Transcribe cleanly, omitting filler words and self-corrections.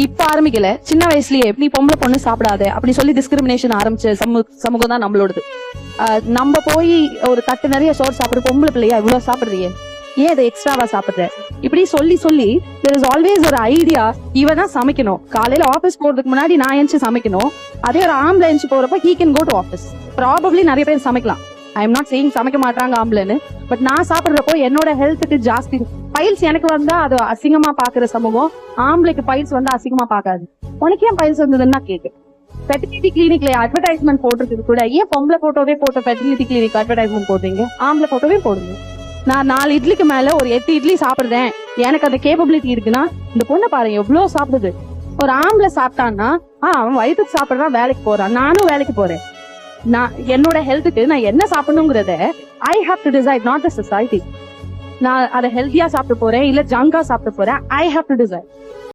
இப்ப ஆரம்பிக்கல, சின்ன வயசுலயே நீ பொம்பளை பொண்ணு சாப்பிடாத அப்படி சொல்லி டிஸ்கிரிமினேஷன் ஆரம்பிச்ச சமூகம் தான் நம்மளோடது. நம்ம போய் ஒரு தட்டு நிறைய சோறு சாப்பிடு, பொம்பளை பிள்ளையா இவ்வளவு சாப்பிடுறியே, ஏன் அதை எக்ஸ்ட்ராவா சாப்பிடுற, இப்படி சொல்லி சொல்லி there is always ஒரு ஐடியா, இவன் தான் சமைக்கணும், காலையில ஆபீஸ் போறதுக்கு முன்னாடி நான் எழுந்து சமைக்கணும். அதே ஒரு ஆம்பளை எழுந்து போறப்ப he can go to office. Probably நிறைய பேர் சமைக்கலாம், ஐ எம் நாட் சேயிங் சமைக்க மாட்டாங்க ஆம்பளைன்னு, பட் நான் சாப்பிடுறப்போ என்னோட ஹெல்த்துக்கு ஜாஸ்தி பைல்ஸ் எனக்கு வந்தா அது அசிங்கமா பாக்குற சமூகம், ஆம்பளைக்கு பைல்ஸ் வந்தா அசிங்கமா பாக்காது. உனக்கு ஏன் பைல்ஸ் வந்ததுன்னா கேக்கு. ஃபெர்டிலிட்டி கிளினிக்ல அட்வர்டைஸ்மெண்ட் போட்டிருக்கு கூட, ஏன் பொம்பளை போட்டோவே போட்ட ஃபெர்டிலிட்டி கிளினிக் அட்வர்டைஸ்மெண்ட் போடுறீங்க, ஆம்பளை போட்டோவே போடுங்க. நான் 4 இட்லிக்கு மேல ஒரு 8 இட்லி சாப்பிடுறேன், எனக்கு அந்த கேப்பபிலிட்டி இருக்குன்னா இந்த பொண்ணை பாருங்க எவ்வளவு சாப்பிடுது. ஒரு ஆம்பளை சாப்பிட்டான்னா அவன் வயிற்றுக்கு சாப்பிடுறான், வேலைக்கு போறான், நானும் வேலைக்கு போறேன். நான் என்னோட ஹெல்த்துக்கு நான் என்ன சாப்பிடணுங்கிறத I have to decide, not the society. நான் அதை ஹெல்த்தியா சாப்பிட்டு போறேன் இல்ல ஜங்கா சாப்பிட்டு போறேன், ஐ ஹாவ் டு டிசைட்.